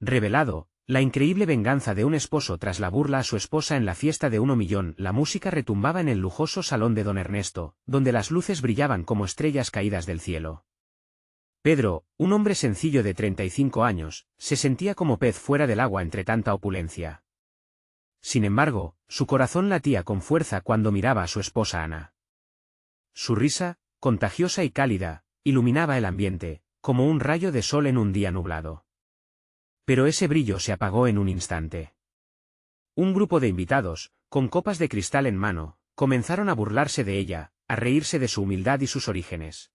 revelado, la increíble venganza de un esposo tras la burla a su esposa en la fiesta de 1 millón. La música retumbaba en el lujoso salón de don Ernesto, donde las luces brillaban como estrellas caídas del cielo. Pedro, un hombre sencillo de 35 años, se sentía como pez fuera del agua entre tanta opulencia. Sin embargo, su corazón latía con fuerza cuando miraba a su esposa Ana. Su risa, contagiosa y cálida, iluminaba el ambiente, como un rayo de sol en un día nublado. Pero ese brillo se apagó en un instante. Un grupo de invitados, con copas de cristal en mano, comenzaron a burlarse de ella, a reírse de su humildad y sus orígenes.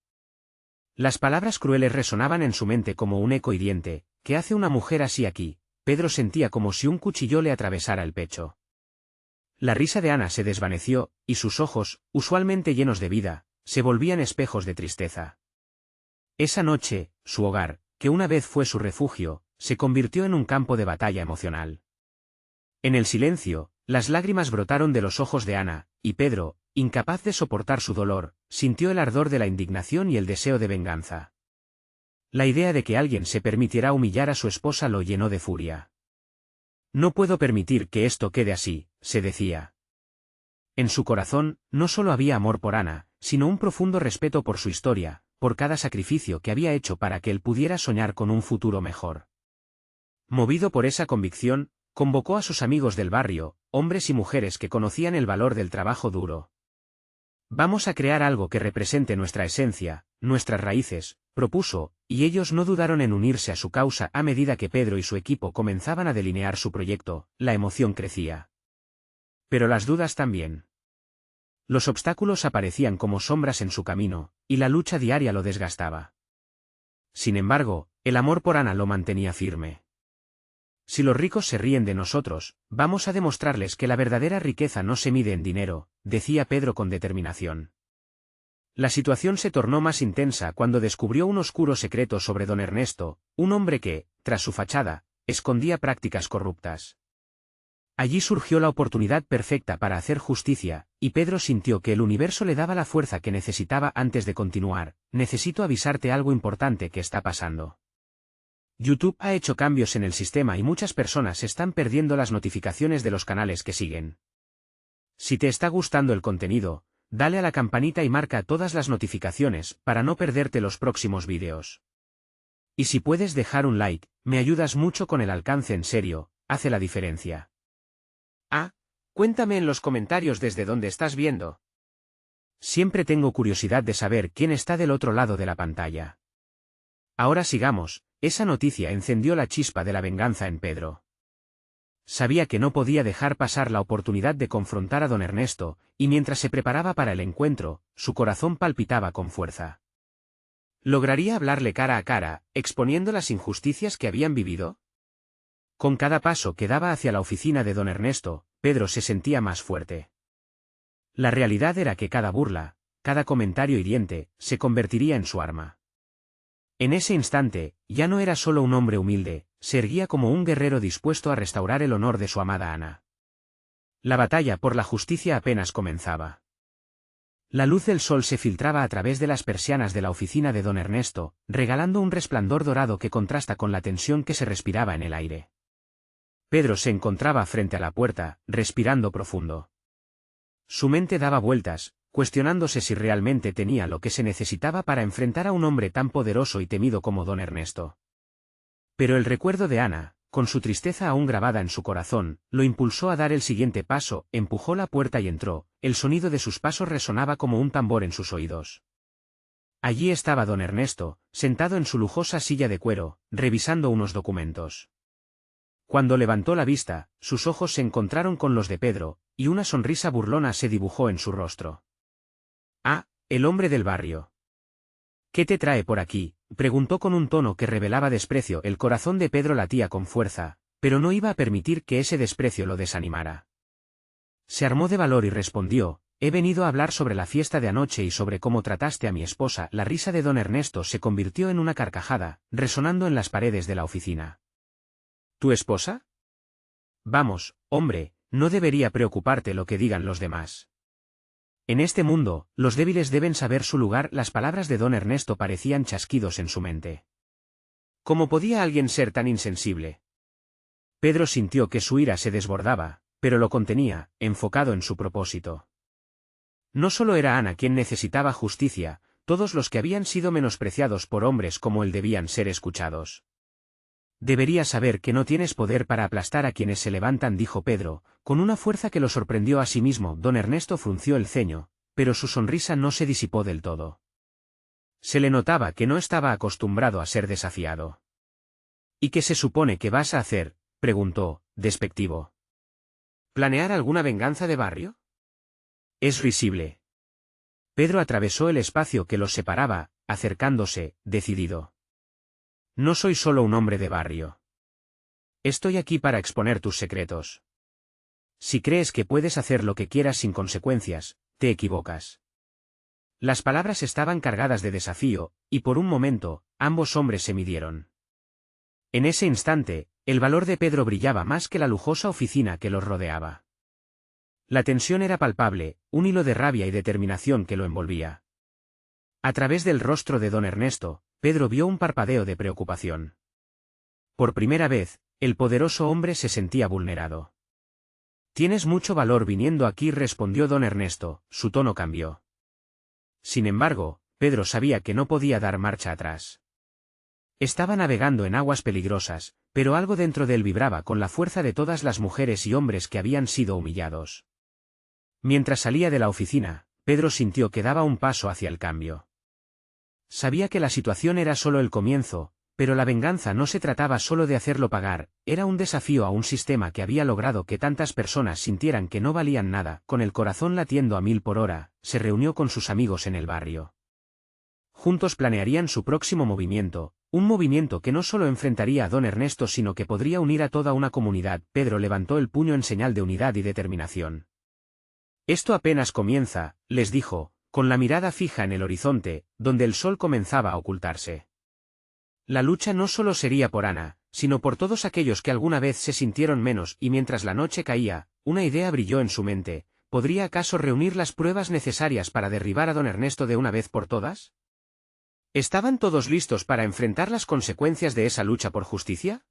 Las palabras crueles resonaban en su mente como un eco hiriente. ¿Qué hace una mujer así aquí? Pedro sentía como si un cuchillo le atravesara el pecho. La risa de Ana se desvaneció, y sus ojos, usualmente llenos de vida, se volvían espejos de tristeza. Esa noche, su hogar, que una vez fue su refugio, se convirtió en un campo de batalla emocional. En el silencio, las lágrimas brotaron de los ojos de Ana, y Pedro, incapaz de soportar su dolor, sintió el ardor de la indignación y el deseo de venganza. La idea de que alguien se permitiera humillar a su esposa lo llenó de furia. No puedo permitir que esto quede así, se decía. En su corazón, no solo había amor por Ana, sino un profundo respeto por su historia, por cada sacrificio que había hecho para que él pudiera soñar con un futuro mejor. Movido por esa convicción, convocó a sus amigos del barrio, hombres y mujeres que conocían el valor del trabajo duro. Vamos a crear algo que represente nuestra esencia, nuestras raíces, propuso, y ellos no dudaron en unirse a su causa. A medida que Pedro y su equipo comenzaban a delinear su proyecto, la emoción crecía. Pero las dudas también. Los obstáculos aparecían como sombras en su camino, y la lucha diaria lo desgastaba. Sin embargo, el amor por Ana lo mantenía firme. Si los ricos se ríen de nosotros, vamos a demostrarles que la verdadera riqueza no se mide en dinero, decía Pedro con determinación. La situación se tornó más intensa cuando descubrió un oscuro secreto sobre don Ernesto, un hombre que, tras su fachada, escondía prácticas corruptas. Allí surgió la oportunidad perfecta para hacer justicia, y Pedro sintió que el universo le daba la fuerza que necesitaba. Antes de continuar, necesito avisarte algo importante que está pasando. YouTube ha hecho cambios en el sistema y muchas personas están perdiendo las notificaciones de los canales que siguen. Si te está gustando el contenido, dale a la campanita y marca todas las notificaciones para no perderte los próximos vídeos. Y si puedes dejar un like, me ayudas mucho con el alcance. En serio, hace la diferencia. Cuéntame en los comentarios desde dónde estás viendo. Siempre tengo curiosidad de saber quién está del otro lado de la pantalla. Ahora sigamos. Esa noticia encendió la chispa de la venganza en Pedro. Sabía que no podía dejar pasar la oportunidad de confrontar a don Ernesto, y mientras se preparaba para el encuentro, su corazón palpitaba con fuerza. ¿Lograría hablarle cara a cara, exponiendo las injusticias que habían vivido? Con cada paso que daba hacia la oficina de don Ernesto, Pedro se sentía más fuerte. La realidad era que cada burla, cada comentario hiriente, se convertiría en su arma. En ese instante, ya no era solo un hombre humilde, se erguía como un guerrero dispuesto a restaurar el honor de su amada Ana. La batalla por la justicia apenas comenzaba. La luz del sol se filtraba a través de las persianas de la oficina de don Ernesto, regalando un resplandor dorado que contrasta con la tensión que se respiraba en el aire. Pedro se encontraba frente a la puerta, respirando profundo. Su mente daba vueltas, cuestionándose si realmente tenía lo que se necesitaba para enfrentar a un hombre tan poderoso y temido como don Ernesto. Pero el recuerdo de Ana, con su tristeza aún grabada en su corazón, lo impulsó a dar el siguiente paso. Empujó la puerta y entró, el sonido de sus pasos resonaba como un tambor en sus oídos. Allí estaba don Ernesto, sentado en su lujosa silla de cuero, revisando unos documentos. Cuando levantó la vista, sus ojos se encontraron con los de Pedro, y una sonrisa burlona se dibujó en su rostro. El hombre del barrio. ¿Qué te trae por aquí?, preguntó con un tono que revelaba desprecio. El corazón de Pedro latía con fuerza, pero no iba a permitir que ese desprecio lo desanimara. Se armó de valor y respondió: he venido a hablar sobre la fiesta de anoche y sobre cómo trataste a mi esposa. La risa de don Ernesto se convirtió en una carcajada, resonando en las paredes de la oficina. ¿Tu esposa? Vamos, hombre, no debería preocuparte lo que digan los demás. En este mundo, los débiles deben saber su lugar. Las palabras de don Ernesto parecían chasquidos en su mente. ¿Cómo podía alguien ser tan insensible? Pedro sintió que su ira se desbordaba, pero lo contenía, enfocado en su propósito. No solo era Ana quien necesitaba justicia, todos los que habían sido menospreciados por hombres como él debían ser escuchados. Deberías saber que no tienes poder para aplastar a quienes se levantan, dijo Pedro, con una fuerza que lo sorprendió a sí mismo. Don Ernesto frunció el ceño, pero su sonrisa no se disipó del todo. Se le notaba que no estaba acostumbrado a ser desafiado. ¿Y qué se supone que vas a hacer?, preguntó, despectivo. ¿Planear alguna venganza de barrio? Es risible. Pedro atravesó el espacio que los separaba, acercándose, decidido. No soy solo un hombre de barrio. Estoy aquí para exponer tus secretos. Si crees que puedes hacer lo que quieras sin consecuencias, te equivocas. Las palabras estaban cargadas de desafío, y por un momento, ambos hombres se midieron. En ese instante, el valor de Pedro brillaba más que la lujosa oficina que los rodeaba. La tensión era palpable, un hilo de rabia y determinación que lo envolvía. A través del rostro de don Ernesto, Pedro vio un parpadeo de preocupación. Por primera vez, el poderoso hombre se sentía vulnerado. «Tienes mucho valor viniendo aquí», respondió don Ernesto, su tono cambió. Sin embargo, Pedro sabía que no podía dar marcha atrás. Estaba navegando en aguas peligrosas, pero algo dentro de él vibraba con la fuerza de todas las mujeres y hombres que habían sido humillados. Mientras salía de la oficina, Pedro sintió que daba un paso hacia el cambio. Sabía que la situación era solo el comienzo, pero la venganza no se trataba solo de hacerlo pagar, era un desafío a un sistema que había logrado que tantas personas sintieran que no valían nada. Con el corazón latiendo a 1000 por hora, se reunió con sus amigos en el barrio. Juntos planearían su próximo movimiento, un movimiento que no solo enfrentaría a don Ernesto sino que podría unir a toda una comunidad. Pedro levantó el puño en señal de unidad y determinación. Esto apenas comienza, les dijo, con la mirada fija en el horizonte, donde el sol comenzaba a ocultarse. La lucha no solo sería por Ana, sino por todos aquellos que alguna vez se sintieron menos. Y mientras la noche caía, una idea brilló en su mente. ¿Podría acaso reunir las pruebas necesarias para derribar a don Ernesto de una vez por todas? ¿Estaban todos listos para enfrentar las consecuencias de esa lucha por justicia?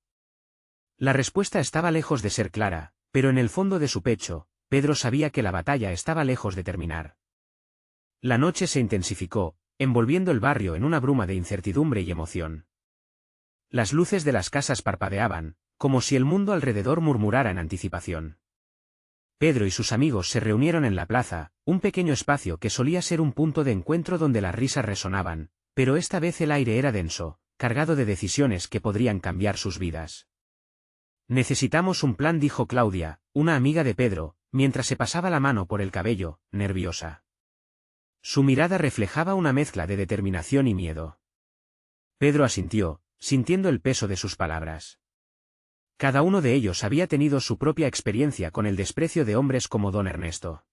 La respuesta estaba lejos de ser clara, pero en el fondo de su pecho, Pedro sabía que la batalla estaba lejos de terminar. La noche se intensificó, envolviendo el barrio en una bruma de incertidumbre y emoción. Las luces de las casas parpadeaban, como si el mundo alrededor murmurara en anticipación. Pedro y sus amigos se reunieron en la plaza, un pequeño espacio que solía ser un punto de encuentro donde las risas resonaban, pero esta vez el aire era denso, cargado de decisiones que podrían cambiar sus vidas. Necesitamos un plan, dijo Claudia, una amiga de Pedro, mientras se pasaba la mano por el cabello, nerviosa. Su mirada reflejaba una mezcla de determinación y miedo. Pedro asintió, sintiendo el peso de sus palabras. Cada uno de ellos había tenido su propia experiencia con el desprecio de hombres como don Ernesto.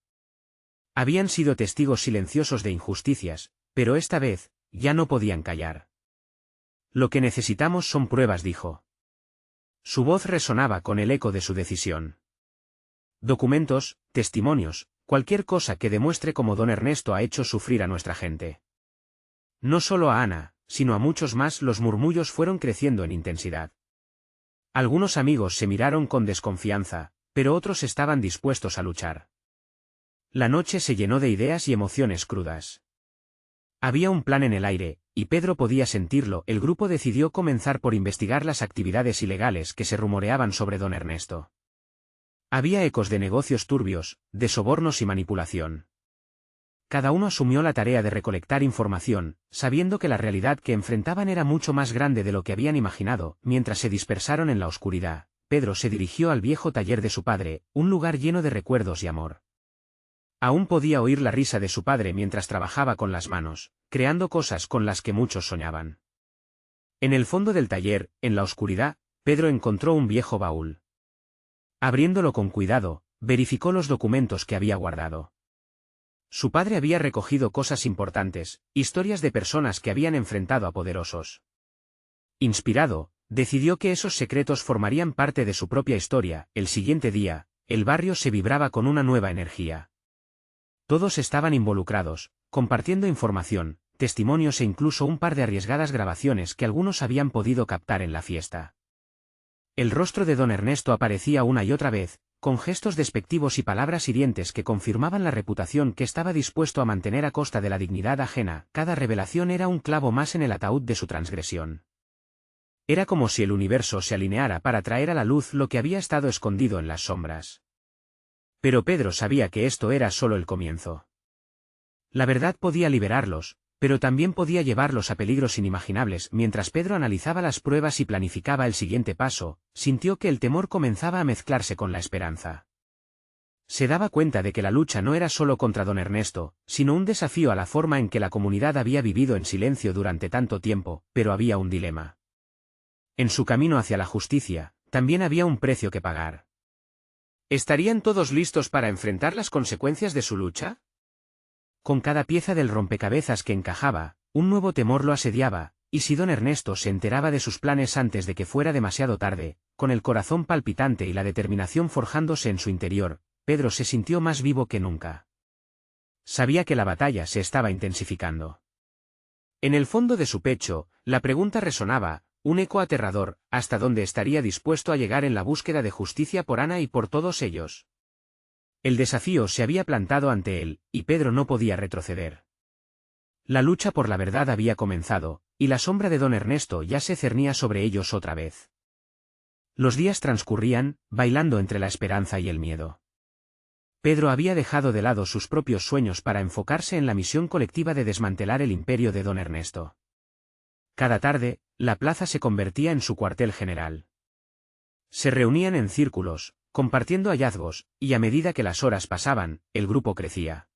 Habían sido testigos silenciosos de injusticias, pero esta vez, ya no podían callar. Lo que necesitamos son pruebas, dijo. Su voz resonaba con el eco de su decisión. Documentos, testimonios, cualquier cosa que demuestre cómo don Ernesto ha hecho sufrir a nuestra gente. No solo a Ana, sino a muchos más. Los murmullos fueron creciendo en intensidad. Algunos amigos se miraron con desconfianza, pero otros estaban dispuestos a luchar. La noche se llenó de ideas y emociones crudas. Había un plan en el aire, y Pedro podía sentirlo. El grupo decidió comenzar por investigar las actividades ilegales que se rumoreaban sobre don Ernesto. Había ecos de negocios turbios, de sobornos y manipulación. Cada uno asumió la tarea de recolectar información, sabiendo que la realidad que enfrentaban era mucho más grande de lo que habían imaginado. Mientras se dispersaron en la oscuridad, Pedro se dirigió al viejo taller de su padre, un lugar lleno de recuerdos y amor. Aún podía oír la risa de su padre mientras trabajaba con las manos, creando cosas con las que muchos soñaban. En el fondo del taller, en la oscuridad, Pedro encontró un viejo baúl. Abriéndolo con cuidado, verificó los documentos que había guardado. Su padre había recogido cosas importantes, historias de personas que habían enfrentado a poderosos. Inspirado, decidió que esos secretos formarían parte de su propia historia. El siguiente día, el barrio se vibraba con una nueva energía. Todos estaban involucrados, compartiendo información, testimonios e incluso un par de arriesgadas grabaciones que algunos habían podido captar en la fiesta. El rostro de don Ernesto aparecía una y otra vez, con gestos despectivos y palabras hirientes que confirmaban la reputación que estaba dispuesto a mantener a costa de la dignidad ajena. Cada revelación era un clavo más en el ataúd de su transgresión. Era como si el universo se alineara para traer a la luz lo que había estado escondido en las sombras. Pero Pedro sabía que esto era solo el comienzo. La verdad podía liberarlos, pero también podía llevarlos a peligros inimaginables. Mientras Pedro analizaba las pruebas y planificaba el siguiente paso, sintió que el temor comenzaba a mezclarse con la esperanza. Se daba cuenta de que la lucha no era solo contra don Ernesto, sino un desafío a la forma en que la comunidad había vivido en silencio durante tanto tiempo, pero había un dilema. En su camino hacia la justicia, también había un precio que pagar. ¿Estarían todos listos para enfrentar las consecuencias de su lucha? Con cada pieza del rompecabezas que encajaba, un nuevo temor lo asediaba, y si don Ernesto se enteraba de sus planes antes de que fuera demasiado tarde, con el corazón palpitante y la determinación forjándose en su interior, Pedro se sintió más vivo que nunca. Sabía que la batalla se estaba intensificando. En el fondo de su pecho, la pregunta resonaba, un eco aterrador, ¿hasta dónde estaría dispuesto a llegar en la búsqueda de justicia por Ana y por todos ellos? El desafío se había plantado ante él, y Pedro no podía retroceder. La lucha por la verdad había comenzado, y la sombra de don Ernesto ya se cernía sobre ellos otra vez. Los días transcurrían, bailando entre la esperanza y el miedo. Pedro había dejado de lado sus propios sueños para enfocarse en la misión colectiva de desmantelar el imperio de don Ernesto. Cada tarde, la plaza se convertía en su cuartel general. Se reunían en círculos, compartiendo hallazgos, y a medida que las horas pasaban, el grupo crecía.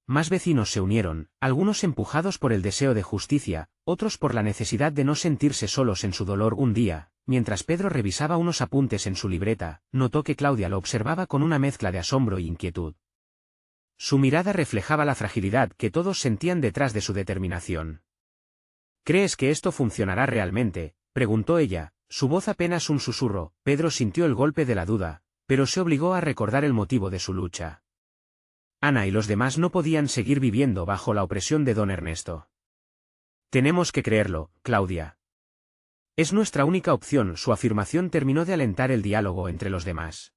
Más vecinos se unieron, algunos empujados por el deseo de justicia, otros por la necesidad de no sentirse solos en su dolor. Un día, mientras Pedro revisaba unos apuntes en su libreta, notó que Claudia lo observaba con una mezcla de asombro e inquietud. Su mirada reflejaba la fragilidad que todos sentían detrás de su determinación. ¿Crees que esto funcionará realmente?, preguntó ella, su voz apenas un susurro. Pedro sintió el golpe de la duda, pero se obligó a recordar el motivo de su lucha. Ana y los demás no podían seguir viviendo bajo la opresión de don Ernesto. Tenemos que creerlo, Claudia. Es nuestra única opción. Su afirmación terminó de alentar el diálogo entre los demás.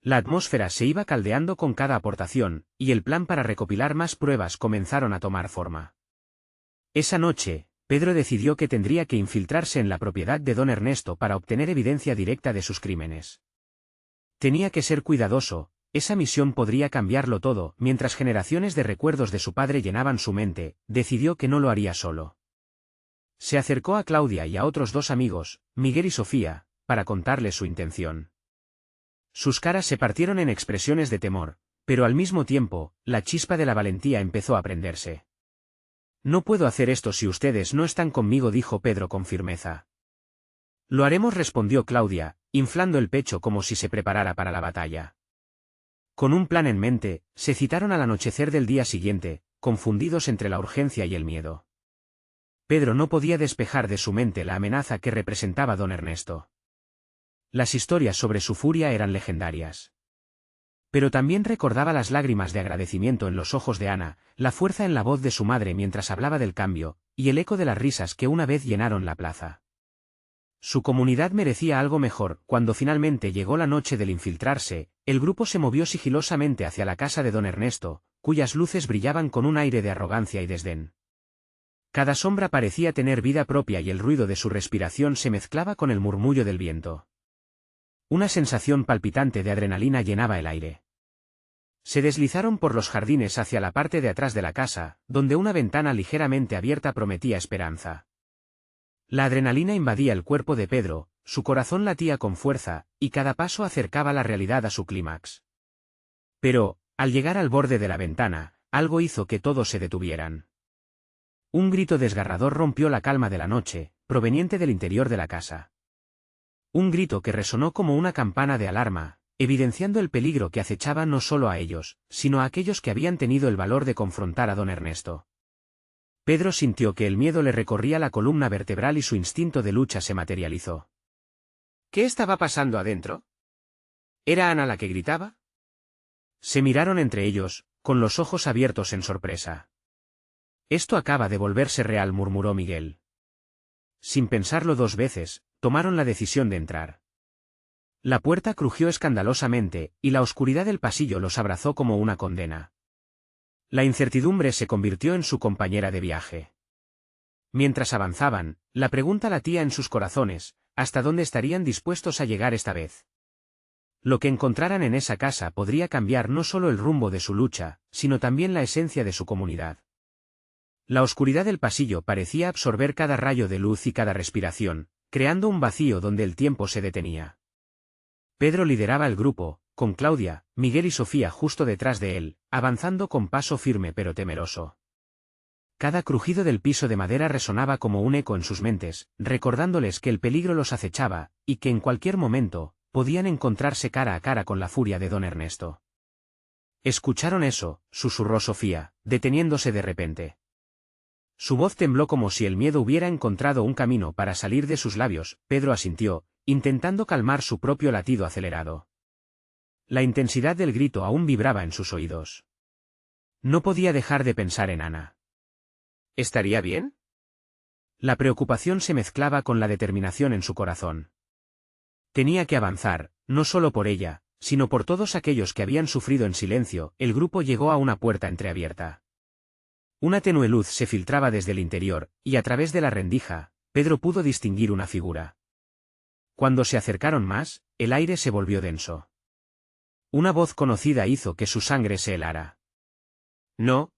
La atmósfera se iba caldeando con cada aportación, y el plan para recopilar más pruebas comenzaron a tomar forma. Esa noche, Pedro decidió que tendría que infiltrarse en la propiedad de don Ernesto para obtener evidencia directa de sus crímenes. Tenía que ser cuidadoso, esa misión podría cambiarlo todo. Mientras generaciones de recuerdos de su padre llenaban su mente, decidió que no lo haría solo. Se acercó a Claudia y a otros dos amigos, Miguel y Sofía, para contarles su intención. Sus caras se partieron en expresiones de temor, pero al mismo tiempo, la chispa de la valentía empezó a prenderse. No puedo hacer esto si ustedes no están conmigo, dijo Pedro con firmeza. Lo haremos, respondió Claudia, inflando el pecho como si se preparara para la batalla. Con un plan en mente, se citaron al anochecer del día siguiente, confundidos entre la urgencia y el miedo. Pedro no podía despejar de su mente la amenaza que representaba don Ernesto. Las historias sobre su furia eran legendarias. Pero también recordaba las lágrimas de agradecimiento en los ojos de Ana, la fuerza en la voz de su madre mientras hablaba del cambio, y el eco de las risas que una vez llenaron la plaza. Su comunidad merecía algo mejor. Cuando finalmente llegó la noche del infiltrarse, el grupo se movió sigilosamente hacia la casa de don Ernesto, cuyas luces brillaban con un aire de arrogancia y desdén. Cada sombra parecía tener vida propia y el ruido de su respiración se mezclaba con el murmullo del viento. Una sensación palpitante de adrenalina llenaba el aire. Se deslizaron por los jardines hacia la parte de atrás de la casa, donde una ventana ligeramente abierta prometía esperanza. La adrenalina invadía el cuerpo de Pedro, su corazón latía con fuerza, y cada paso acercaba la realidad a su clímax. Pero, al llegar al borde de la ventana, algo hizo que todos se detuvieran. Un grito desgarrador rompió la calma de la noche, proveniente del interior de la casa. Un grito que resonó como una campana de alarma, evidenciando el peligro que acechaba no solo a ellos, sino a aquellos que habían tenido el valor de confrontar a don Ernesto. Pedro sintió que el miedo le recorría la columna vertebral y su instinto de lucha se materializó. ¿Qué estaba pasando adentro? ¿Era Ana la que gritaba? Se miraron entre ellos, con los ojos abiertos en sorpresa. Esto acaba de volverse real, murmuró Miguel. Sin pensarlo dos veces, tomaron la decisión de entrar. La puerta crujió escandalosamente, y la oscuridad del pasillo los abrazó como una condena. La incertidumbre se convirtió en su compañera de viaje. Mientras avanzaban, la pregunta latía en sus corazones, ¿hasta dónde estarían dispuestos a llegar esta vez? Lo que encontraran en esa casa podría cambiar no solo el rumbo de su lucha, sino también la esencia de su comunidad. La oscuridad del pasillo parecía absorber cada rayo de luz y cada respiración, creando un vacío donde el tiempo se detenía. Pedro lideraba el grupo, con Claudia, Miguel y Sofía justo detrás de él, avanzando con paso firme pero temeroso. Cada crujido del piso de madera resonaba como un eco en sus mentes, recordándoles que el peligro los acechaba, y que en cualquier momento, podían encontrarse cara a cara con la furia de don Ernesto. ¿Escucharon eso?, susurró Sofía, deteniéndose de repente. Su voz tembló como si el miedo hubiera encontrado un camino para salir de sus labios. Pedro asintió, intentando calmar su propio latido acelerado. La intensidad del grito aún vibraba en sus oídos. No podía dejar de pensar en Ana. ¿Estaría bien? La preocupación se mezclaba con la determinación en su corazón. Tenía que avanzar, no solo por ella, sino por todos aquellos que habían sufrido en silencio. El grupo llegó a una puerta entreabierta. Una tenue luz se filtraba desde el interior, y a través de la rendija, Pedro pudo distinguir una figura. Cuando se acercaron más, el aire se volvió denso. Una voz conocida hizo que su sangre se helara. «No.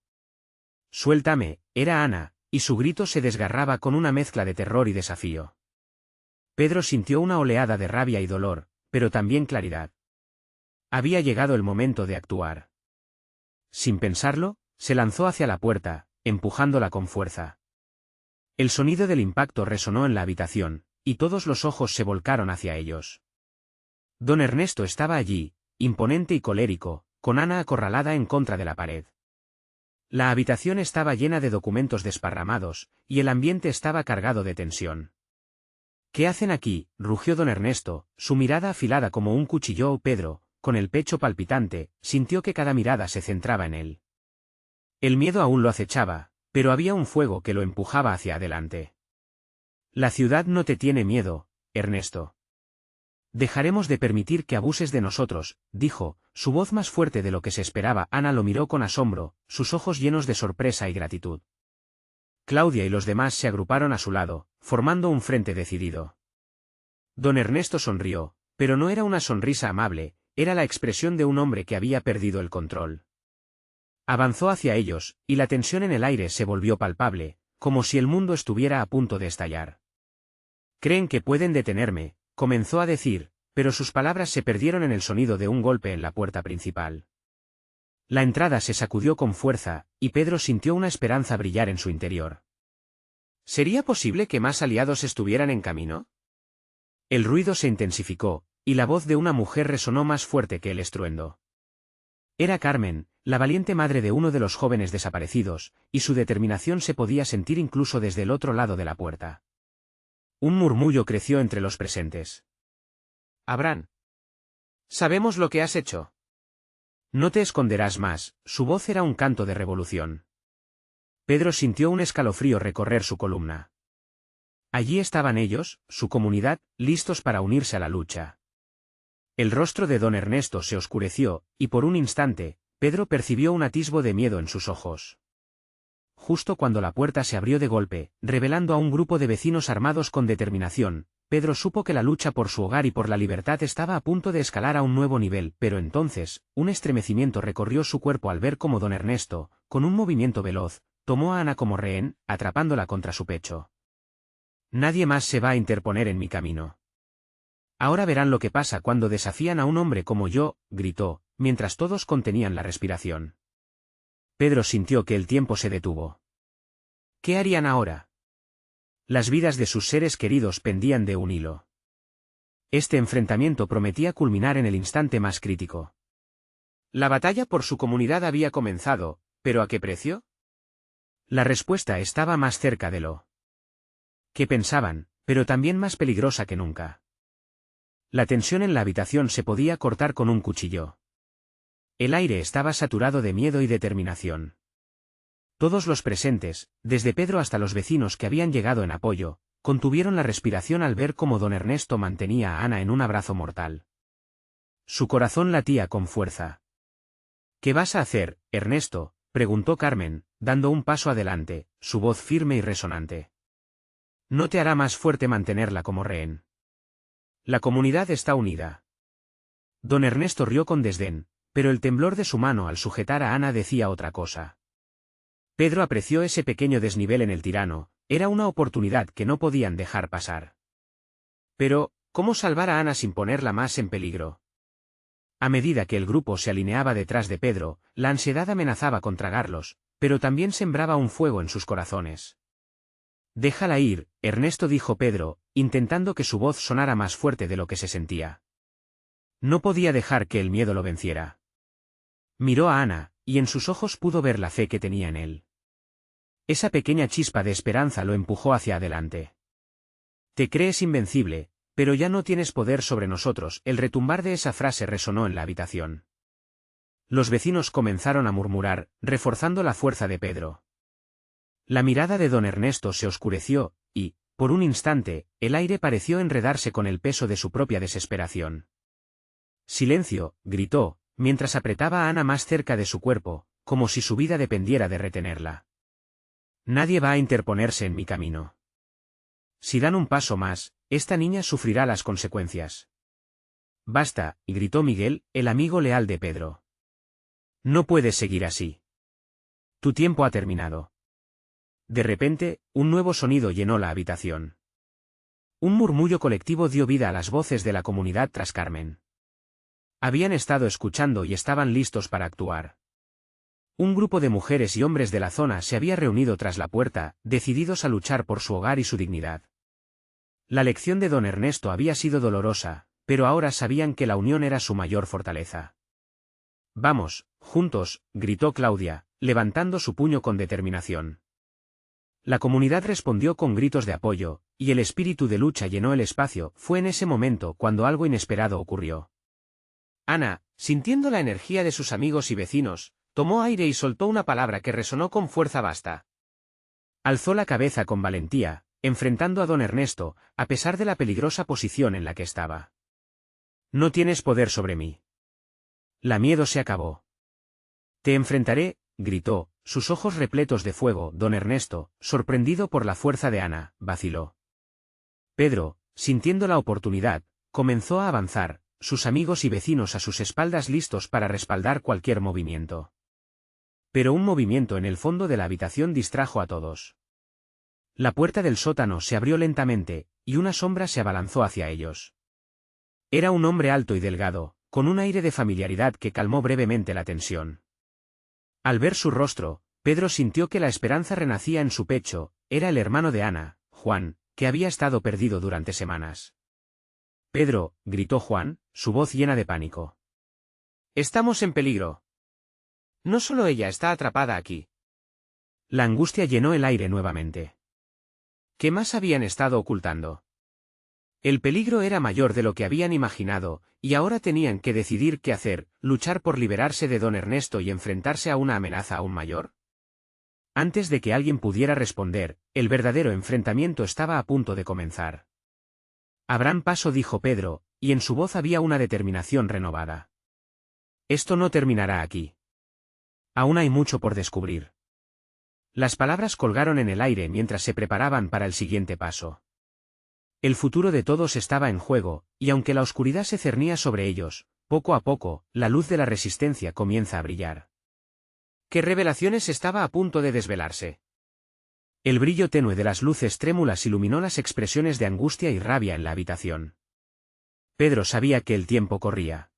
Suéltame», era Ana, y su grito se desgarraba con una mezcla de terror y desafío. Pedro sintió una oleada de rabia y dolor, pero también claridad. Había llegado el momento de actuar. Sin pensarlo, se lanzó hacia la puerta, empujándola con fuerza. El sonido del impacto resonó en la habitación, y todos los ojos se volcaron hacia ellos. Don Ernesto estaba allí, imponente y colérico, con Ana acorralada en contra de la pared. La habitación estaba llena de documentos desparramados, y el ambiente estaba cargado de tensión. «¿Qué hacen aquí?», rugió don Ernesto, su mirada afilada como un cuchillo. Pedro, con el pecho palpitante, sintió que cada mirada se centraba en él. El miedo aún lo acechaba, pero había un fuego que lo empujaba hacia adelante. «La ciudad no te tiene miedo, Ernesto. Dejaremos de permitir que abuses de nosotros», dijo, su voz más fuerte de lo que se esperaba. Ana lo miró con asombro, sus ojos llenos de sorpresa y gratitud. Claudia y los demás se agruparon a su lado, formando un frente decidido. Don Ernesto sonrió, pero no era una sonrisa amable, era la expresión de un hombre que había perdido el control. Avanzó hacia ellos, y la tensión en el aire se volvió palpable, como si el mundo estuviera a punto de estallar. «Creen que pueden detenerme», comenzó a decir, pero sus palabras se perdieron en el sonido de un golpe en la puerta principal. La entrada se sacudió con fuerza, y Pedro sintió una esperanza brillar en su interior. ¿Sería posible que más aliados estuvieran en camino? El ruido se intensificó, y la voz de una mujer resonó más fuerte que el estruendo. Era Carmen, la valiente madre de uno de los jóvenes desaparecidos, y su determinación se podía sentir incluso desde el otro lado de la puerta. Un murmullo creció entre los presentes. «Abraham. Sabemos lo que has hecho. No te esconderás más», su voz era un canto de revolución. Pedro sintió un escalofrío recorrer su columna. Allí estaban ellos, su comunidad, listos para unirse a la lucha. El rostro de don Ernesto se oscureció, y por un instante, Pedro percibió un atisbo de miedo en sus ojos. Justo cuando la puerta se abrió de golpe, revelando a un grupo de vecinos armados con determinación, Pedro supo que la lucha por su hogar y por la libertad estaba a punto de escalar a un nuevo nivel. Pero entonces, un estremecimiento recorrió su cuerpo al ver cómo don Ernesto, con un movimiento veloz, tomó a Ana como rehén, atrapándola contra su pecho. «Nadie más se va a interponer en mi camino. Ahora verán lo que pasa cuando desafían a un hombre como yo», gritó, mientras todos contenían la respiración. Pedro sintió que el tiempo se detuvo. ¿Qué harían ahora? Las vidas de sus seres queridos pendían de un hilo. Este enfrentamiento prometía culminar en el instante más crítico. La batalla por su comunidad había comenzado, ¿pero a qué precio? La respuesta estaba más cerca de lo que pensaban, pero también más peligrosa que nunca. La tensión en la habitación se podía cortar con un cuchillo. El aire estaba saturado de miedo y determinación. Todos los presentes, desde Pedro hasta los vecinos que habían llegado en apoyo, contuvieron la respiración al ver cómo don Ernesto mantenía a Ana en un abrazo mortal. Su corazón latía con fuerza. ¿Qué vas a hacer, Ernesto?, preguntó Carmen, dando un paso adelante, su voz firme y resonante. No te hará más fuerte mantenerla como rehén. La comunidad está unida. Don Ernesto rió con desdén, pero el temblor de su mano al sujetar a Ana decía otra cosa. Pedro apreció ese pequeño desnivel en el tirano, era una oportunidad que no podían dejar pasar. Pero, ¿cómo salvar a Ana sin ponerla más en peligro? A medida que el grupo se alineaba detrás de Pedro, la ansiedad amenazaba con tragarlos, pero también sembraba un fuego en sus corazones. Déjala ir, Ernesto, dijo Pedro, intentando que su voz sonara más fuerte de lo que se sentía. No podía dejar que el miedo lo venciera. Miró a Ana, y en sus ojos pudo ver la fe que tenía en él. Esa pequeña chispa de esperanza lo empujó hacia adelante. Te crees invencible, pero ya no tienes poder sobre nosotros. El retumbar de esa frase resonó en la habitación. Los vecinos comenzaron a murmurar, reforzando la fuerza de Pedro. La mirada de don Ernesto se oscureció, y, por un instante, el aire pareció enredarse con el peso de su propia desesperación. Silencio, gritó, mientras apretaba a Ana más cerca de su cuerpo, como si su vida dependiera de retenerla. Nadie va a interponerse en mi camino. Si dan un paso más, esta niña sufrirá las consecuencias. Basta, gritó Miguel, el amigo leal de Pedro. No puedes seguir así. Tu tiempo ha terminado. De repente, un nuevo sonido llenó la habitación. Un murmullo colectivo dio vida a las voces de la comunidad tras Carmen. Habían estado escuchando y estaban listos para actuar. Un grupo de mujeres y hombres de la zona se había reunido tras la puerta, decididos a luchar por su hogar y su dignidad. La lección de don Ernesto había sido dolorosa, pero ahora sabían que la unión era su mayor fortaleza. Vamos, juntos, gritó Claudia, levantando su puño con determinación. La comunidad respondió con gritos de apoyo, y el espíritu de lucha llenó el espacio. Fue en ese momento cuando algo inesperado ocurrió. Ana, sintiendo la energía de sus amigos y vecinos, tomó aire y soltó una palabra que resonó con fuerza: basta. Alzó la cabeza con valentía, enfrentando a don Ernesto, a pesar de la peligrosa posición en la que estaba. No tienes poder sobre mí. La miedo se acabó. Te enfrentaré, gritó, sus ojos repletos de fuego. Don Ernesto, sorprendido por la fuerza de Ana, vaciló. Pedro, sintiendo la oportunidad, comenzó a avanzar, sus amigos y vecinos a sus espaldas listos para respaldar cualquier movimiento. Pero un movimiento en el fondo de la habitación distrajo a todos. La puerta del sótano se abrió lentamente, y una sombra se abalanzó hacia ellos. Era un hombre alto y delgado, con un aire de familiaridad que calmó brevemente la tensión. Al ver su rostro, Pedro sintió que la esperanza renacía en su pecho. Era el hermano de Ana, Juan, que había estado perdido durante semanas. Pedro, gritó Juan, su voz llena de pánico. Estamos en peligro. No solo ella está atrapada aquí. La angustia llenó el aire nuevamente. ¿Qué más habían estado ocultando? El peligro era mayor de lo que habían imaginado, y ahora tenían que decidir qué hacer: luchar por liberarse de don Ernesto y enfrentarse a una amenaza aún mayor. Antes de que alguien pudiera responder, el verdadero enfrentamiento estaba a punto de comenzar. Abran paso, dijo Pedro, y en su voz había una determinación renovada. Esto no terminará aquí. Aún hay mucho por descubrir. Las palabras colgaron en el aire mientras se preparaban para el siguiente paso. El futuro de todos estaba en juego, y aunque la oscuridad se cernía sobre ellos, poco a poco, la luz de la resistencia comienza a brillar. ¿Qué revelaciones estaba a punto de desvelarse? El brillo tenue de las luces trémulas iluminó las expresiones de angustia y rabia en la habitación. Pedro sabía que el tiempo corría.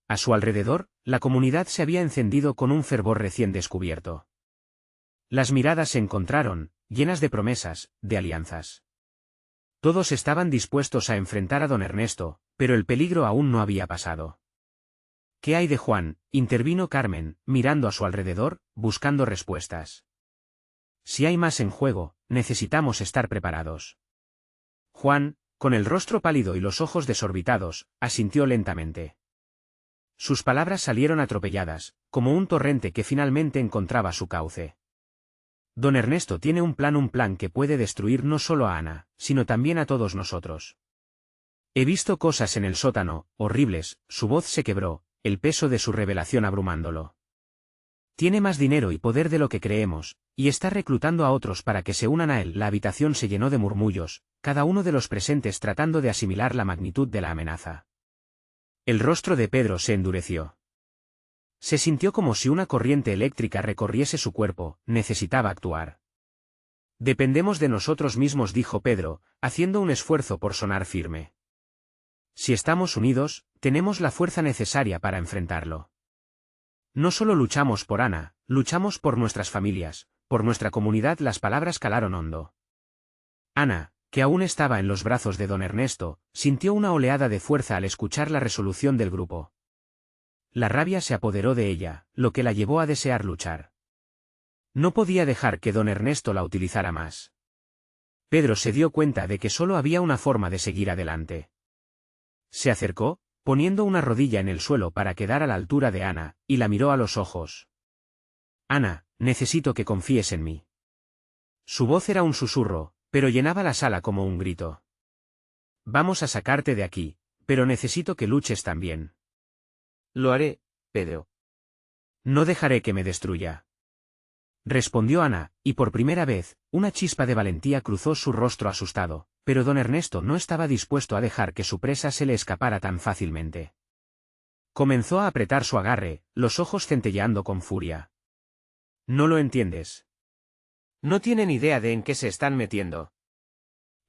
A su alrededor, la comunidad se había encendido con un fervor recién descubierto. Las miradas se encontraron, llenas de promesas, de alianzas. Todos estaban dispuestos a enfrentar a don Ernesto, pero el peligro aún no había pasado. ¿Qué hay de Juan?, intervino Carmen, mirando a su alrededor, buscando respuestas. Si hay más en juego, necesitamos estar preparados. Juan, con el rostro pálido y los ojos desorbitados, asintió lentamente. Sus palabras salieron atropelladas, como un torrente que finalmente encontraba su cauce. Don Ernesto tiene un plan que puede destruir no solo a Ana, sino también a todos nosotros. He visto cosas en el sótano, horribles, su voz se quebró, el peso de su revelación abrumándolo. Tiene más dinero y poder de lo que creemos, y está reclutando a otros para que se unan a él. La habitación se llenó de murmullos, cada uno de los presentes tratando de asimilar la magnitud de la amenaza. El rostro de Pedro se endureció. Se sintió como si una corriente eléctrica recorriese su cuerpo, necesitaba actuar. Dependemos de nosotros mismos, dijo Pedro, haciendo un esfuerzo por sonar firme. Si estamos unidos, tenemos la fuerza necesaria para enfrentarlo. No solo luchamos por Ana, luchamos por nuestras familias, por nuestra comunidad. Las palabras calaron hondo. Ana, que aún estaba en los brazos de don Ernesto, sintió una oleada de fuerza al escuchar la resolución del grupo. La rabia se apoderó de ella, lo que la llevó a desear luchar. No podía dejar que don Ernesto la utilizara más. Pedro se dio cuenta de que solo había una forma de seguir adelante. Se acercó, poniendo una rodilla en el suelo para quedar a la altura de Ana, y la miró a los ojos. Ana, necesito que confíes en mí. Su voz era un susurro, pero llenaba la sala como un grito. Vamos a sacarte de aquí, pero necesito que luches también. Lo haré, Pedro. No dejaré que me destruya. Respondió Ana, y por primera vez, una chispa de valentía cruzó su rostro asustado, pero don Ernesto no estaba dispuesto a dejar que su presa se le escapara tan fácilmente. Comenzó a apretar su agarre, los ojos centelleando con furia. No lo entiendes. No tienen idea de en qué se están metiendo.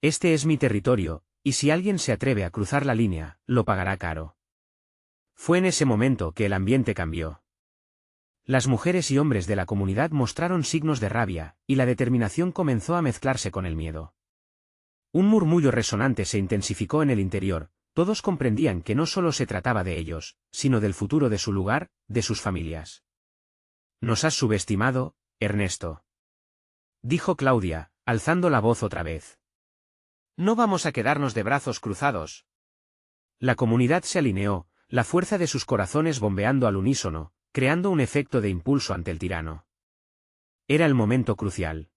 Este es mi territorio, y si alguien se atreve a cruzar la línea, lo pagará caro. Fue en ese momento que el ambiente cambió. Las mujeres y hombres de la comunidad mostraron signos de rabia, y la determinación comenzó a mezclarse con el miedo. Un murmullo resonante se intensificó en el interior, todos comprendían que no solo se trataba de ellos, sino del futuro de su lugar, de sus familias. Nos has subestimado, Ernesto. Dijo Claudia, alzando la voz otra vez. No vamos a quedarnos de brazos cruzados. La comunidad se alineó, la fuerza de sus corazones bombeando al unísono, creando un efecto de impulso ante el tirano. Era el momento crucial.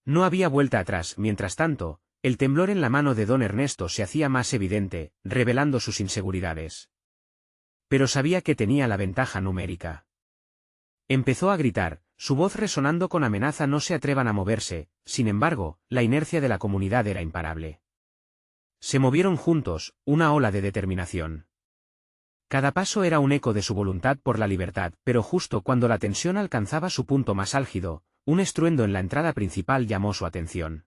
No había vuelta atrás. Mientras tanto, el temblor en la mano de don Ernesto se hacía más evidente, revelando sus inseguridades. Pero sabía que tenía la ventaja numérica. Empezó a gritar, su voz resonando con amenaza: no se atrevan a moverse. Sin embargo, la inercia de la comunidad era imparable. Se movieron juntos, una ola de determinación. Cada paso era un eco de su voluntad por la libertad, pero justo cuando la tensión alcanzaba su punto más álgido, un estruendo en la entrada principal llamó su atención.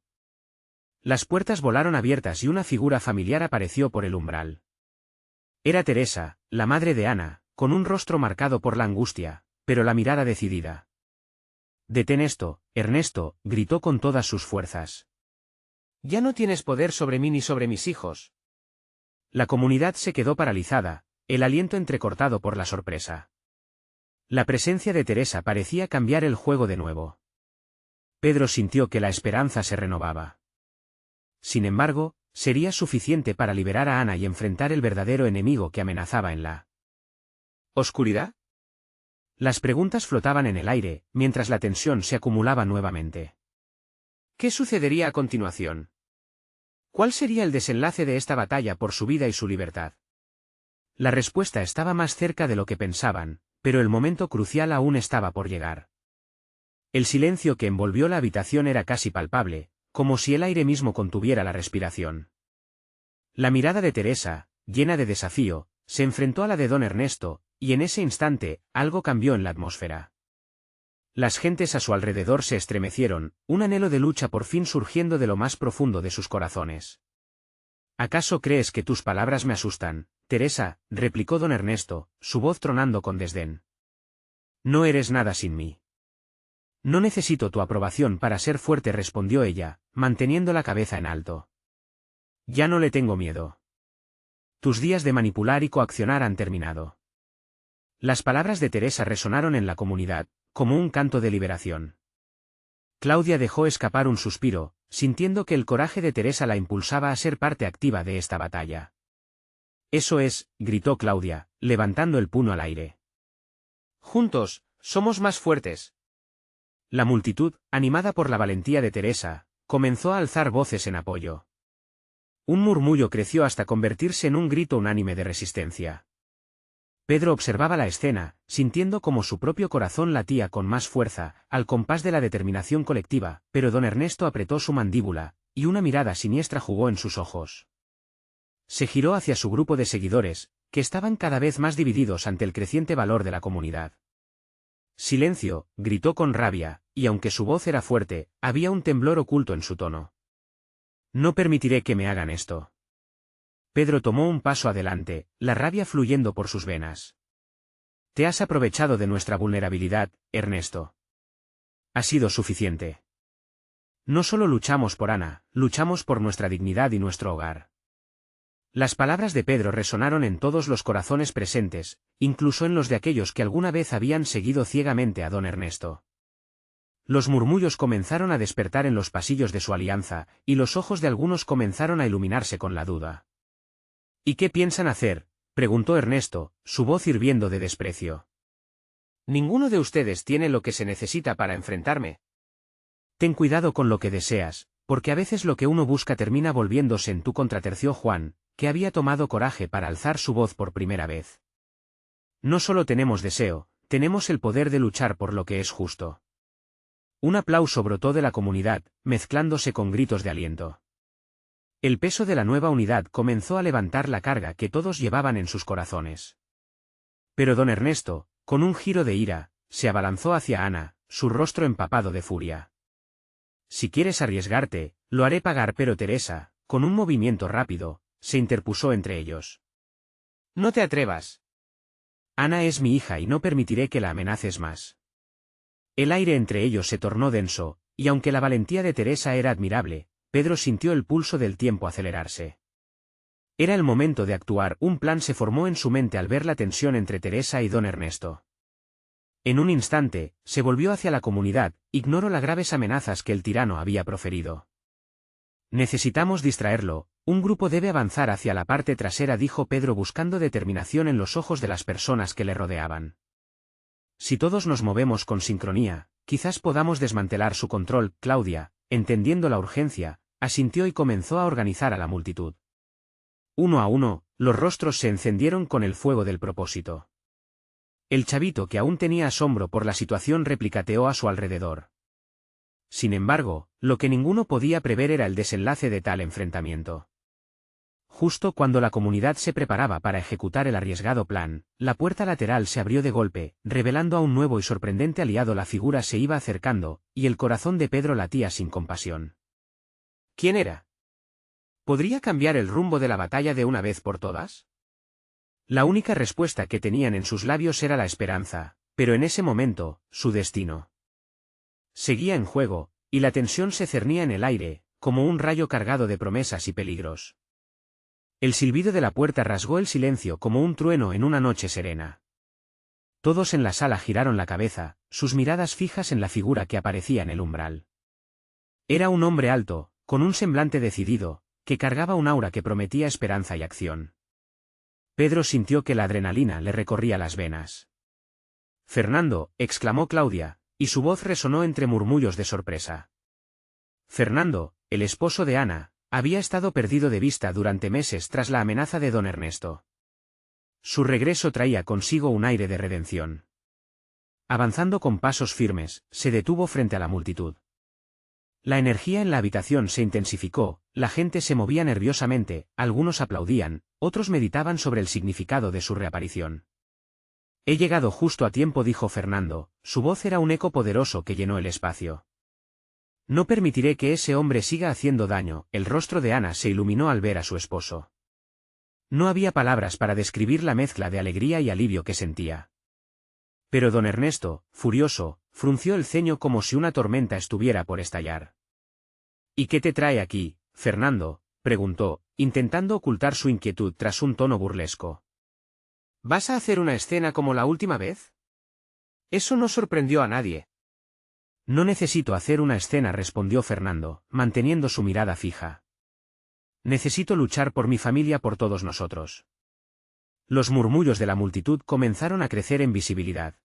Las puertas volaron abiertas y una figura familiar apareció por el umbral. Era Teresa, la madre de Ana, con un rostro marcado por la angustia, pero la mirada decidida. «Detén esto, Ernesto», gritó con todas sus fuerzas. Ya no tienes poder sobre mí ni sobre mis hijos. La comunidad se quedó paralizada, el aliento entrecortado por la sorpresa. La presencia de Teresa parecía cambiar el juego de nuevo. Pedro sintió que la esperanza se renovaba. Sin embargo, sería suficiente para liberar a Ana y enfrentar el verdadero enemigo que amenazaba en la ¿oscuridad? Las preguntas flotaban en el aire, mientras la tensión se acumulaba nuevamente. ¿Qué sucedería a continuación? ¿Cuál sería el desenlace de esta batalla por su vida y su libertad? La respuesta estaba más cerca de lo que pensaban, pero el momento crucial aún estaba por llegar. El silencio que envolvió la habitación era casi palpable, como si el aire mismo contuviera la respiración. La mirada de Teresa, llena de desafío, se enfrentó a la de don Ernesto, y en ese instante, algo cambió en la atmósfera. Las gentes a su alrededor se estremecieron, un anhelo de lucha por fin surgiendo de lo más profundo de sus corazones. ¿Acaso crees que tus palabras me asustan, Teresa?, replicó don Ernesto, su voz tronando con desdén. No eres nada sin mí. No necesito tu aprobación para ser fuerte, respondió ella, manteniendo la cabeza en alto. Ya no le tengo miedo. Tus días de manipular y coaccionar han terminado. Las palabras de Teresa resonaron en la comunidad, como un canto de liberación. Claudia dejó escapar un suspiro, sintiendo que el coraje de Teresa la impulsaba a ser parte activa de esta batalla. Eso es, gritó Claudia, levantando el puño al aire. Juntos, somos más fuertes. La multitud, animada por la valentía de Teresa, comenzó a alzar voces en apoyo. Un murmullo creció hasta convertirse en un grito unánime de resistencia. Pedro observaba la escena, sintiendo como su propio corazón latía con más fuerza, al compás de la determinación colectiva, pero don Ernesto apretó su mandíbula, y una mirada siniestra jugó en sus ojos. Se giró hacia su grupo de seguidores, que estaban cada vez más divididos ante el creciente valor de la comunidad. «Silencio», gritó con rabia, y aunque su voz era fuerte, había un temblor oculto en su tono. «No permitiré que me hagan esto». Pedro tomó un paso adelante, la rabia fluyendo por sus venas. «Te has aprovechado de nuestra vulnerabilidad, Ernesto. Ha sido suficiente. No solo luchamos por Ana, luchamos por nuestra dignidad y nuestro hogar». Las palabras de Pedro resonaron en todos los corazones presentes, incluso en los de aquellos que alguna vez habían seguido ciegamente a don Ernesto. Los murmullos comenzaron a despertar en los pasillos de su alianza, y los ojos de algunos comenzaron a iluminarse con la duda. «¿Y qué piensan hacer?», preguntó Ernesto, su voz hirviendo de desprecio. «Ninguno de ustedes tiene lo que se necesita para enfrentarme». «Ten cuidado con lo que deseas, porque a veces lo que uno busca termina volviéndose en tu contra», terció Juan, que había tomado coraje para alzar su voz por primera vez. «No solo tenemos deseo, tenemos el poder de luchar por lo que es justo». Un aplauso brotó de la comunidad, mezclándose con gritos de aliento. El peso de la nueva unidad comenzó a levantar la carga que todos llevaban en sus corazones. Pero don Ernesto, con un giro de ira, se abalanzó hacia Ana, su rostro empapado de furia. «Si quieres arriesgarte, lo haré pagar», pero Teresa, con un movimiento rápido, se interpuso entre ellos. «No te atrevas. Ana es mi hija y no permitiré que la amenaces más». El aire entre ellos se tornó denso, y aunque la valentía de Teresa era admirable, Pedro sintió el pulso del tiempo acelerarse. Era el momento de actuar. Un plan se formó en su mente al ver la tensión entre Teresa y don Ernesto. En un instante, se volvió hacia la comunidad, ignoró las graves amenazas que el tirano había proferido. «Necesitamos distraerlo, un grupo debe avanzar hacia la parte trasera», dijo Pedro buscando determinación en los ojos de las personas que le rodeaban. «Si todos nos movemos con sincronía, quizás podamos desmantelar su control». Claudia, entendiendo la urgencia, asintió y comenzó a organizar a la multitud. Uno a uno, los rostros se encendieron con el fuego del propósito. El chavito, que aún tenía asombro por la situación, replicateó a su alrededor. Sin embargo, lo que ninguno podía prever era el desenlace de tal enfrentamiento. Justo cuando la comunidad se preparaba para ejecutar el arriesgado plan, la puerta lateral se abrió de golpe, revelando a un nuevo y sorprendente aliado. La figura se iba acercando, y el corazón de Pedro latía sin compasión. ¿Quién era? ¿Podría cambiar el rumbo de la batalla de una vez por todas? La única respuesta que tenían en sus labios era la esperanza, pero en ese momento, su destino seguía en juego, y la tensión se cernía en el aire, como un rayo cargado de promesas y peligros. El silbido de la puerta rasgó el silencio como un trueno en una noche serena. Todos en la sala giraron la cabeza, sus miradas fijas en la figura que aparecía en el umbral. Era un hombre alto, con un semblante decidido, que cargaba un aura que prometía esperanza y acción. Pedro sintió que la adrenalina le recorría las venas. «Fernando», exclamó Claudia, y su voz resonó entre murmullos de sorpresa. Fernando, el esposo de Ana, había estado perdido de vista durante meses tras la amenaza de don Ernesto. Su regreso traía consigo un aire de redención. Avanzando con pasos firmes, se detuvo frente a la multitud. La energía en la habitación se intensificó, la gente se movía nerviosamente, algunos aplaudían, otros meditaban sobre el significado de su reaparición. «He llegado justo a tiempo», dijo Fernando, su voz era un eco poderoso que llenó el espacio. «No permitiré que ese hombre siga haciendo daño». El rostro de Ana se iluminó al ver a su esposo. No había palabras para describir la mezcla de alegría y alivio que sentía. Pero don Ernesto, furioso, frunció el ceño como si una tormenta estuviera por estallar. «¿Y qué te trae aquí, Fernando?», preguntó, intentando ocultar su inquietud tras un tono burlesco. «¿Vas a hacer una escena como la última vez?». Eso no sorprendió a nadie. «No necesito hacer una escena», respondió Fernando, manteniendo su mirada fija. «Necesito luchar por mi familia, por todos nosotros». Los murmullos de la multitud comenzaron a crecer en visibilidad.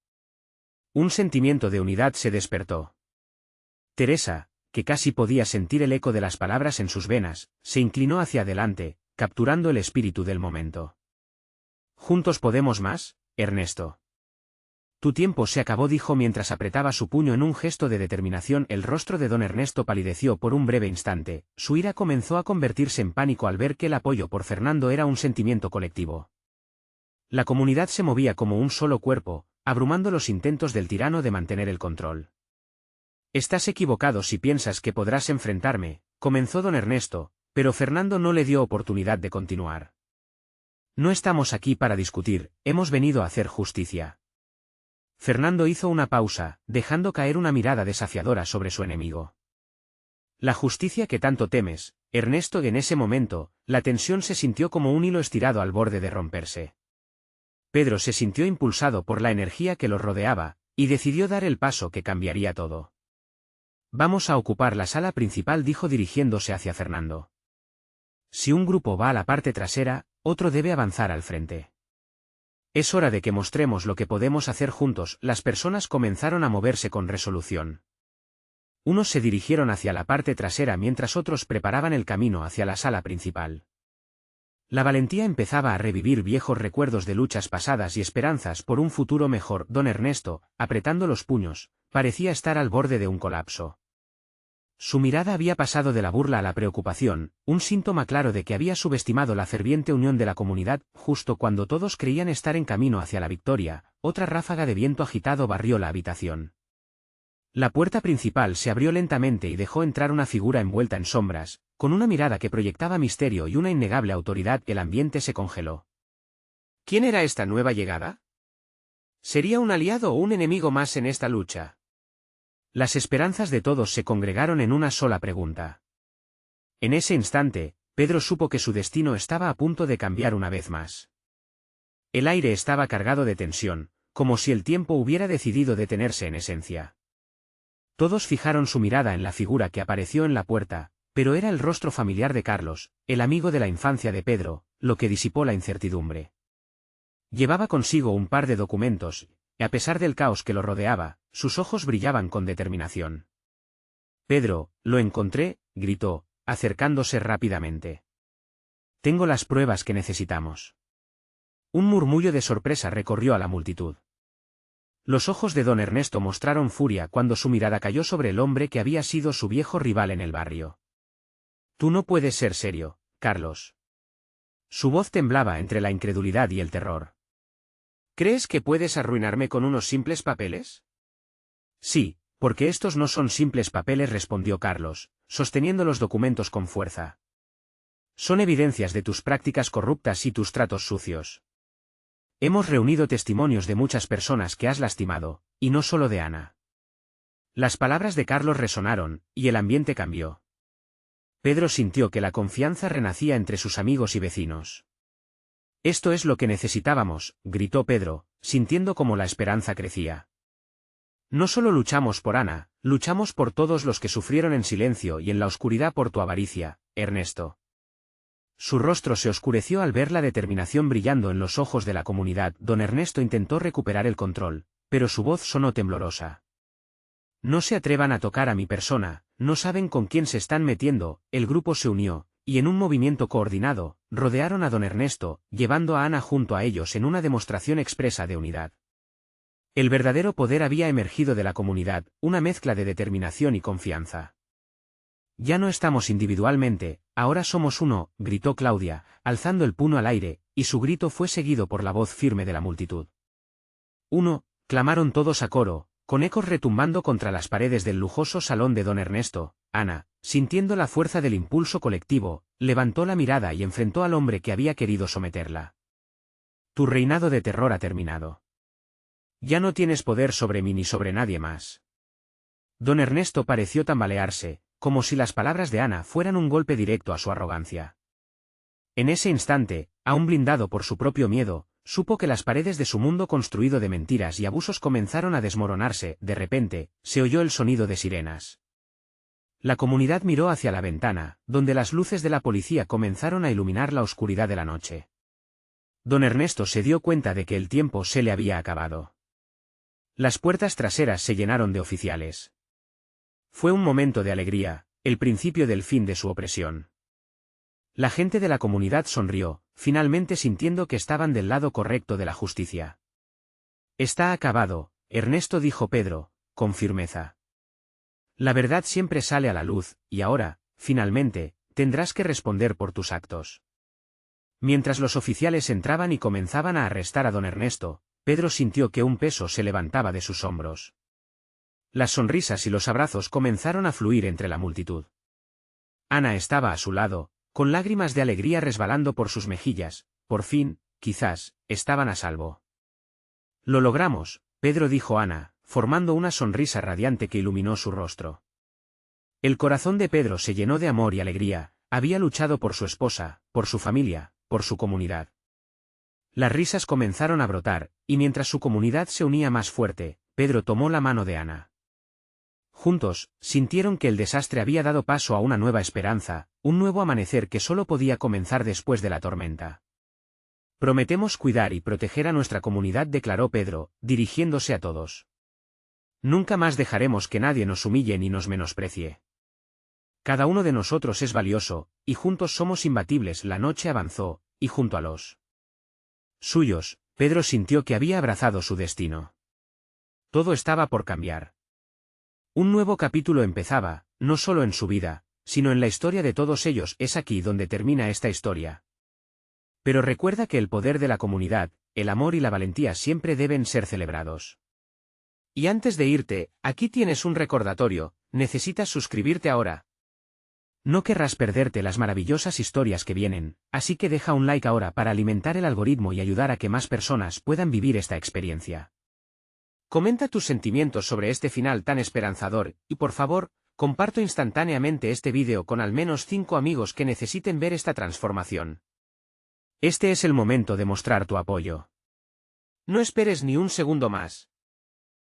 Un sentimiento de unidad se despertó. Teresa, que casi podía sentir el eco de las palabras en sus venas, se inclinó hacia adelante, capturando el espíritu del momento. «Juntos podemos más, Ernesto». «Tu tiempo se acabó», dijo mientras apretaba su puño en un gesto de determinación. El rostro de don Ernesto palideció por un breve instante, su ira comenzó a convertirse en pánico al ver que el apoyo por Fernando era un sentimiento colectivo. La comunidad se movía como un solo cuerpo, abrumando los intentos del tirano de mantener el control. «Estás equivocado si piensas que podrás enfrentarme», comenzó don Ernesto, pero Fernando no le dio oportunidad de continuar. «No estamos aquí para discutir, hemos venido a hacer justicia». Fernando hizo una pausa, dejando caer una mirada desafiadora sobre su enemigo. «La justicia que tanto temes, Ernesto». En ese momento, la tensión se sintió como un hilo estirado al borde de romperse. Pedro se sintió impulsado por la energía que lo rodeaba, y decidió dar el paso que cambiaría todo. «Vamos a ocupar la sala principal», dijo dirigiéndose hacia Fernando. «Si un grupo va a la parte trasera, otro debe avanzar al frente. Es hora de que mostremos lo que podemos hacer juntos». Las personas comenzaron a moverse con resolución. Unos se dirigieron hacia la parte trasera mientras otros preparaban el camino hacia la sala principal. La valentía empezaba a revivir viejos recuerdos de luchas pasadas y esperanzas por un futuro mejor. Don Ernesto, apretando los puños, parecía estar al borde de un colapso. Su mirada había pasado de la burla a la preocupación, un síntoma claro de que había subestimado la ferviente unión de la comunidad. Justo cuando todos creían estar en camino hacia la victoria, otra ráfaga de viento agitado barrió la habitación. La puerta principal se abrió lentamente y dejó entrar una figura envuelta en sombras, con una mirada que proyectaba misterio y una innegable autoridad. El ambiente se congeló. ¿Quién era esta nueva llegada? ¿Sería un aliado o un enemigo más en esta lucha? Las esperanzas de todos se congregaron en una sola pregunta. En ese instante, Pedro supo que su destino estaba a punto de cambiar una vez más. El aire estaba cargado de tensión, como si el tiempo hubiera decidido detenerse en esencia. Todos fijaron su mirada en la figura que apareció en la puerta, pero era el rostro familiar de Carlos, el amigo de la infancia de Pedro, lo que disipó la incertidumbre. Llevaba consigo un par de documentos, y a pesar del caos que lo rodeaba, sus ojos brillaban con determinación. «Pedro, lo encontré», gritó, acercándose rápidamente. «Tengo las pruebas que necesitamos». Un murmullo de sorpresa recorrió a la multitud. Los ojos de don Ernesto mostraron furia cuando su mirada cayó sobre el hombre que había sido su viejo rival en el barrio. «Tú no puedes ser serio, Carlos». Su voz temblaba entre la incredulidad y el terror. «¿Crees que puedes arruinarme con unos simples papeles?» «Sí, porque estos no son simples papeles», respondió Carlos, sosteniendo los documentos con fuerza. «Son evidencias de tus prácticas corruptas y tus tratos sucios. Hemos reunido testimonios de muchas personas que has lastimado, y no solo de Ana». Las palabras de Carlos resonaron, y el ambiente cambió. Pedro sintió que la confianza renacía entre sus amigos y vecinos. «Esto es lo que necesitábamos», gritó Pedro, sintiendo como la esperanza crecía. «No solo luchamos por Ana, luchamos por todos los que sufrieron en silencio y en la oscuridad por tu avaricia, Ernesto». Su rostro se oscureció al ver la determinación brillando en los ojos de la comunidad. Don Ernesto intentó recuperar el control, pero su voz sonó temblorosa. «No se atrevan a tocar a mi persona, no saben con quién se están metiendo». El grupo se unió, y en un movimiento coordinado, rodearon a don Ernesto, llevando a Ana junto a ellos en una demostración expresa de unidad. El verdadero poder había emergido de la comunidad, una mezcla de determinación y confianza. «Ya no estamos individualmente, ahora somos uno», gritó Claudia, alzando el puño al aire, y su grito fue seguido por la voz firme de la multitud. «Uno», clamaron todos a coro, con ecos retumbando contra las paredes del lujoso salón de don Ernesto. Ana, sintiendo la fuerza del impulso colectivo, levantó la mirada y enfrentó al hombre que había querido someterla. «Tu reinado de terror ha terminado. Ya no tienes poder sobre mí ni sobre nadie más». Don Ernesto pareció tambalearse, como si las palabras de Ana fueran un golpe directo a su arrogancia. En ese instante, aún blindado por su propio miedo, supo que las paredes de su mundo construido de mentiras y abusos comenzaron a desmoronarse. De repente, se oyó el sonido de sirenas. La comunidad miró hacia la ventana, donde las luces de la policía comenzaron a iluminar la oscuridad de la noche. Don Ernesto se dio cuenta de que el tiempo se le había acabado. Las puertas traseras se llenaron de oficiales. Fue un momento de alegría, el principio del fin de su opresión. La gente de la comunidad sonrió, finalmente sintiendo que estaban del lado correcto de la justicia. Está acabado, Ernesto, dijo Pedro, con firmeza. La verdad siempre sale a la luz, y ahora, finalmente, tendrás que responder por tus actos. Mientras los oficiales entraban y comenzaban a arrestar a don Ernesto, Pedro sintió que un peso se levantaba de sus hombros. Las sonrisas y los abrazos comenzaron a fluir entre la multitud. Ana estaba a su lado, con lágrimas de alegría resbalando por sus mejillas. Por fin, quizás, estaban a salvo. Lo logramos, Pedro, dijo Ana, formando una sonrisa radiante que iluminó su rostro. El corazón de Pedro se llenó de amor y alegría, había luchado por su esposa, por su familia, por su comunidad. Las risas comenzaron a brotar, y mientras su comunidad se unía más fuerte, Pedro tomó la mano de Ana. Juntos, sintieron que el desastre había dado paso a una nueva esperanza, un nuevo amanecer que solo podía comenzar después de la tormenta. Prometemos cuidar y proteger a nuestra comunidad, declaró Pedro, dirigiéndose a todos. Nunca más dejaremos que nadie nos humille ni nos menosprecie. Cada uno de nosotros es valioso, y juntos somos imbatibles. La noche avanzó, y junto a los suyos, Pedro sintió que había abrazado su destino. Todo estaba por cambiar. Un nuevo capítulo empezaba, no solo en su vida, sino en la historia de todos ellos. Es aquí donde termina esta historia. Pero recuerda que el poder de la comunidad, el amor y la valentía siempre deben ser celebrados. Y antes de irte, aquí tienes un recordatorio, necesitas suscribirte ahora. No querrás perderte las maravillosas historias que vienen, así que deja un like ahora para alimentar el algoritmo y ayudar a que más personas puedan vivir esta experiencia. Comenta tus sentimientos sobre este final tan esperanzador, y por favor, comparto instantáneamente este vídeo con al menos 5 amigos que necesiten ver esta transformación. Este es el momento de mostrar tu apoyo. No esperes ni un segundo más.